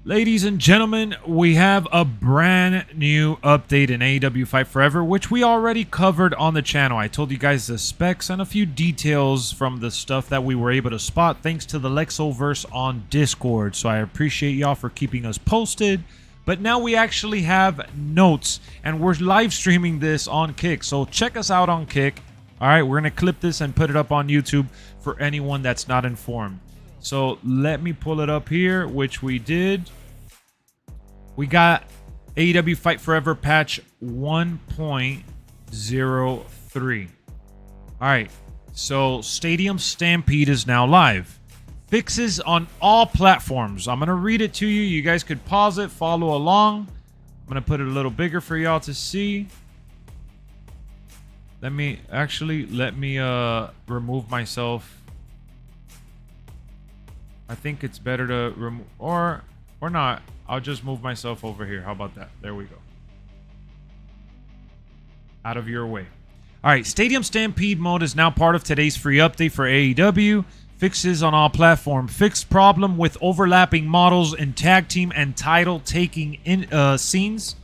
Ladies and gentlemen, we have a brand new update in AEW Fight Forever, which we already covered on the channel. I told you guys the specs and a few details from the stuff that we were able to spot thanks to the Lexxoverse on Discord. So I appreciate y'all for keeping us posted. But now we actually have notes, and we're live streaming this on Kick. So check us out on Kick. All right, we're going to clip this and put it up on YouTube for anyone that's not informed. So let me pull it up here, which we did. We got AEW Fight Forever patch 1.03. All right, so Stadium Stampede is now live. Fixes on all platforms. I'm going to read it to you. You guys could pause it, follow along. I'm going to put it a little bigger for y'all to see. Let me remove myself. I think it's better to remove or not. I'll just move myself over here. How about that? There we go. Out of your way. All right, Stadium Stampede mode is now part of today's free update for AEW. Fixes on all platforms. Fixed problem with overlapping models in tag team and title taking in scenes.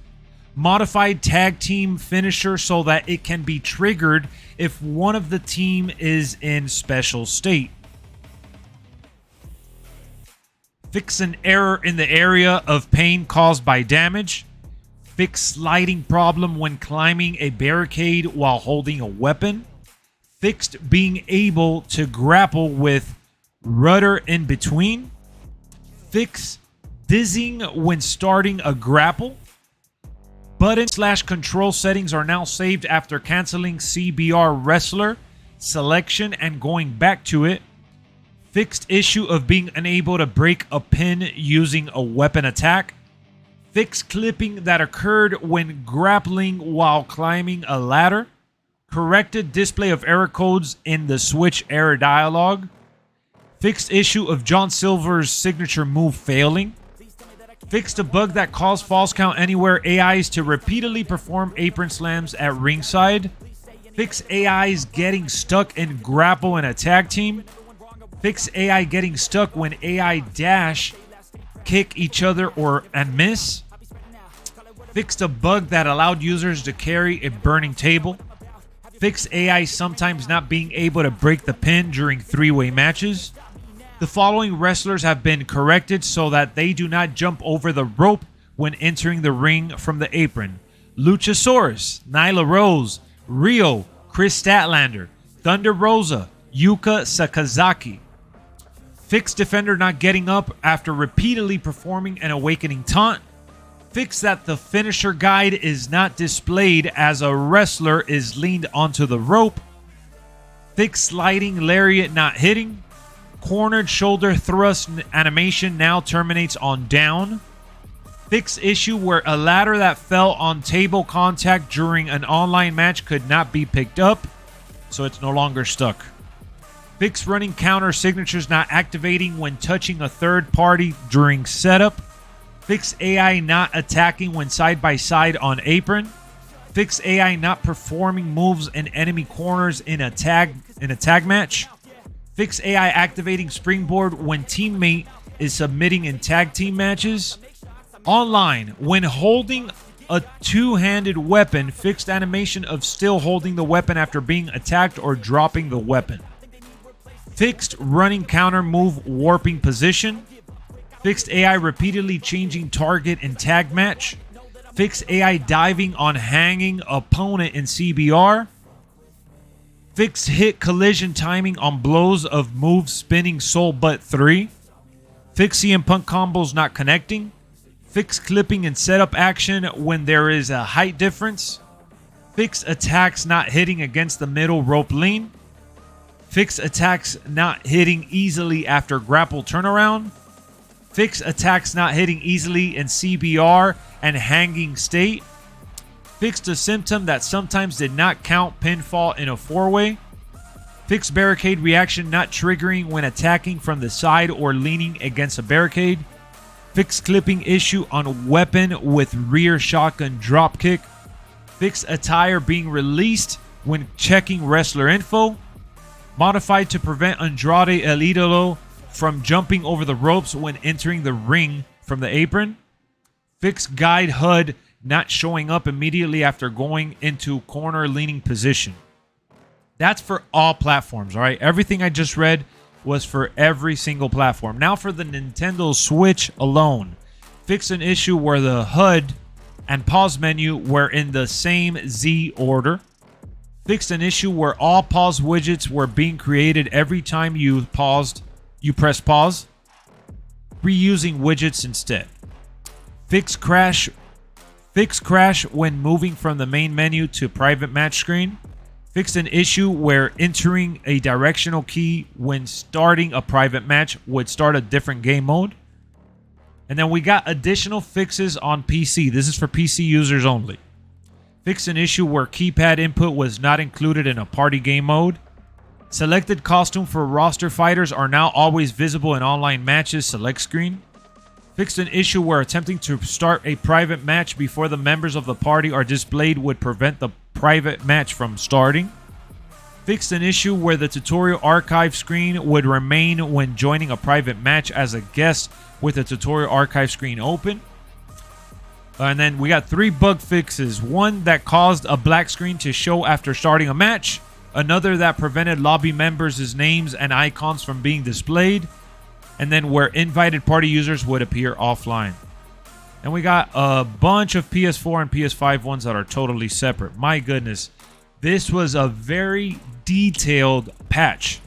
Modified tag team finisher so that it can be triggered if one of the team is in special state. Fix an error in the area of pain caused by damage. Fix sliding problem when climbing a barricade while holding a weapon. Fixed being able to grapple with rudder in between. Fix dizzying when starting a grapple. Button/control settings are now saved after canceling CBR wrestler selection and going back to it. Fixed issue of being unable to break a pin using a weapon attack. Fixed clipping that occurred when grappling while climbing a ladder. Corrected display of error codes in the Switch error dialog. Fixed issue of John Silver's signature move failing. Fixed a bug that caused false count anywhere AIs to repeatedly perform apron slams at ringside. Fixed AIs getting stuck in grapple in a tag team. Fix AI getting stuck when AI dash, kick each other and miss. Fixed a bug that allowed users to carry a burning table. Fix AI sometimes not being able to break the pin during three-way matches. The following wrestlers have been corrected so that they do not jump over the rope when entering the ring from the apron. Luchasaurus, Nyla Rose, Rio, Chris Statlander, Thunder Rosa, Yuka Sakazaki. Fix defender not getting up after repeatedly performing an awakening taunt. Fix that the finisher guide is not displayed as a wrestler is leaned onto the rope. Fix sliding lariat not hitting. Cornered shoulder thrust animation now terminates on down. Fix issue where a ladder that fell on table contact during an online match could not be picked up, so it's no longer stuck. Fix running counter signatures not activating when touching a third party during setup. Fix AI not attacking when side by side on apron. Fix AI not performing moves in enemy corners in a tag match. Fix AI activating springboard when teammate is submitting in tag team matches. Online, when holding a two-handed weapon, fixed animation of still holding the weapon after being attacked or dropping the weapon. Fixed running counter move warping position. Fixed AI repeatedly changing target in tag match. Fixed AI diving on hanging opponent in CBR. Fixed hit collision timing on blows of move spinning Soul Butt 3. Fixed CM Punk combos not connecting. Fixed clipping and setup action when there is a height difference. Fixed attacks not hitting against the middle rope lean. Fix attacks not hitting easily after grapple turnaround. Fix attacks not hitting easily in CBR and hanging state. Fixed a symptom that sometimes did not count pinfall in a four-way. Fix barricade reaction not triggering when attacking from the side or leaning against a barricade. Fix clipping issue on weapon with rear shotgun dropkick. Fix attire being released when checking wrestler info. Modified to prevent Andrade El Idolo from jumping over the ropes when entering the ring from the apron. Fix guide HUD not showing up immediately after going into corner leaning position. That's for all platforms, all right? Everything I just read was for every single platform. Now for the Nintendo Switch alone. Fix an issue where the HUD and pause menu were in the same Z order. Fixed an issue where all pause widgets were being created every time you press pause, reusing widgets instead. Fix crash when moving from the main menu to private match screen. Fixed an issue where entering a directional key when starting a private match would start a different game mode. And then we got additional fixes on PC. This is for PC users only. Fixed an issue where keypad input was not included in a party game mode. Selected costume for roster fighters are now always visible in online matches select screen. Fixed an issue where attempting to start a private match before the members of the party are displayed would prevent the private match from starting. Fixed an issue where the tutorial archive screen would remain when joining a private match as a guest with the tutorial archive screen open. And then we got 3 bug fixes. One that caused a black screen to show after starting a match. Another that prevented lobby members' names and icons from being displayed. And then where invited party users would appear offline. And we got a bunch of PS4 and PS5 ones that are totally separate. My goodness. This was a very detailed patch.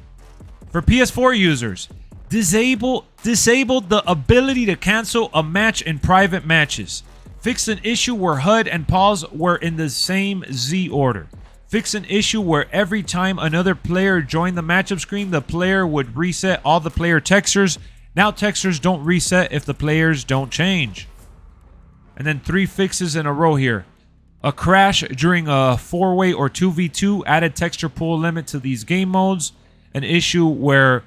For PS4 users, disabled the ability to cancel a match in private matches. Fixed an issue where HUD and pause were in the same Z order. Fixed an issue where every time another player joined the matchup screen, the player would reset all the player textures. Now textures don't reset if the players don't change. And then 3 fixes in a row here. A crash during a 4-way or 2v2 added texture pool limit to these game modes. An issue where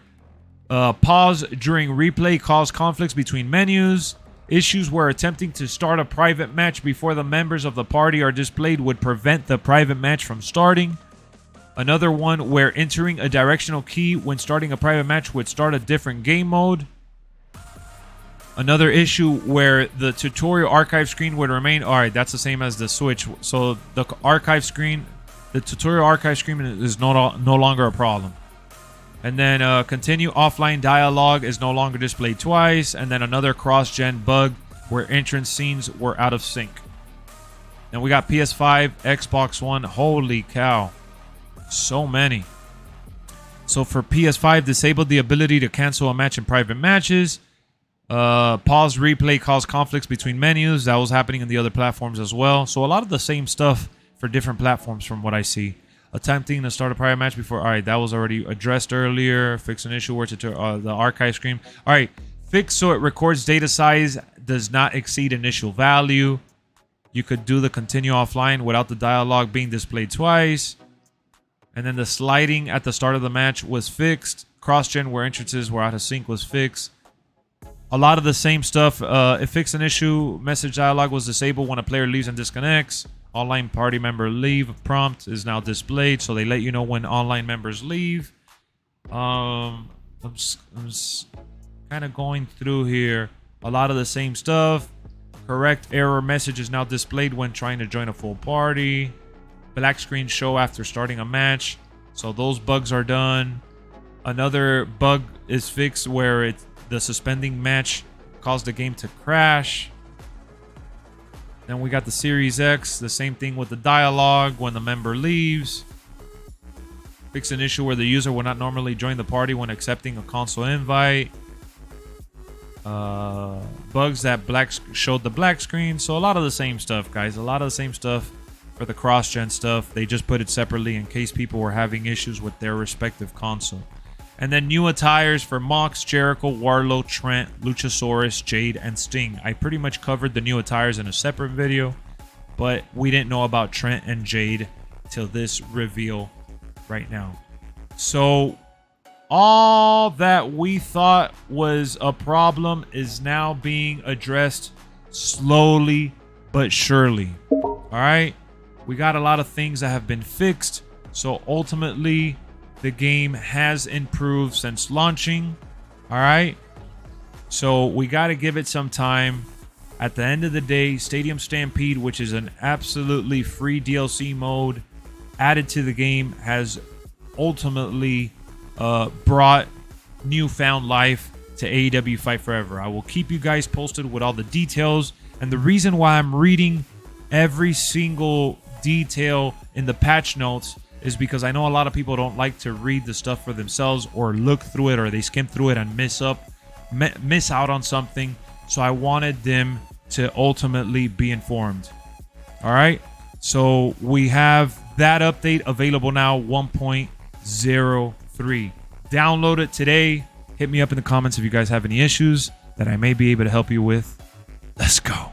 pause during replay caused conflicts between menus. Issues where attempting to start a private match before the members of the party are displayed would prevent the private match from starting. Another one where entering a directional key when starting a private match would start a different game mode. Another issue where the tutorial archive screen would remain. Alright, that's the same as the Switch. So the archive screen, the tutorial archive screen is no longer a problem. And then continue offline dialogue is no longer displayed twice. And then another cross-gen bug where entrance scenes were out of sync. And we got PS5, Xbox One. Holy cow. So many. So for PS5, disabled the ability to cancel a match in private matches. Pause replay caused conflicts between menus. That was happening in the other platforms as well. So a lot of the same stuff for different platforms from what I see. Attempting to start a private match before. All right, that was already addressed earlier. Fix an issue where the archive screen. All right, fix so it records data size does not exceed initial value. You could do the continue offline without the dialogue being displayed twice. And then the sliding at the start of the match was fixed. Cross-gen where entrances were out of sync was fixed. A lot of the same stuff. It fixed an issue. Message dialogue was disabled when a player leaves and disconnects. Online party member leave prompt is now displayed, so they let you know when online members leave. I'm just kind of going through here. A lot of the same stuff. Correct error message is now displayed when trying to join a full party. Black screen show after starting a match. So those bugs are done. Another bug is fixed where the suspending match caused the game to crash. Then we got the Series X, the same thing with the dialogue when the member leaves. Fix an issue where the user will not normally join the party when accepting a console invite. Bugs that showed the black screen. So a lot of the same stuff, guys. A lot of the same stuff for the cross-gen stuff. They just put it separately in case people were having issues with their respective console. And then new attires for Mox, Jericho, Warlow, Trent, Luchasaurus, Jade, and Sting. I pretty much covered the new attires in a separate video, but we didn't know about Trent and Jade till this reveal right now. So all that we thought was a problem is now being addressed slowly but surely. All right, we got a lot of things that have been fixed. So ultimately, the game has improved since launching. All right. So we got to give it some time. At the end of the day, Stadium Stampede, which is an absolutely free DLC mode added to the game, has ultimately brought newfound life to AEW Fight Forever. I will keep you guys posted with all the details. And the reason why I'm reading every single detail in the patch notes is because I know a lot of people don't like to read the stuff for themselves or look through it, or they skim through it and miss out on something. So I wanted them to ultimately be informed. All right. So we have that update available now, 1.03. Download it today. Hit me up in the comments if you guys have any issues that I may be able to help you with. Let's go.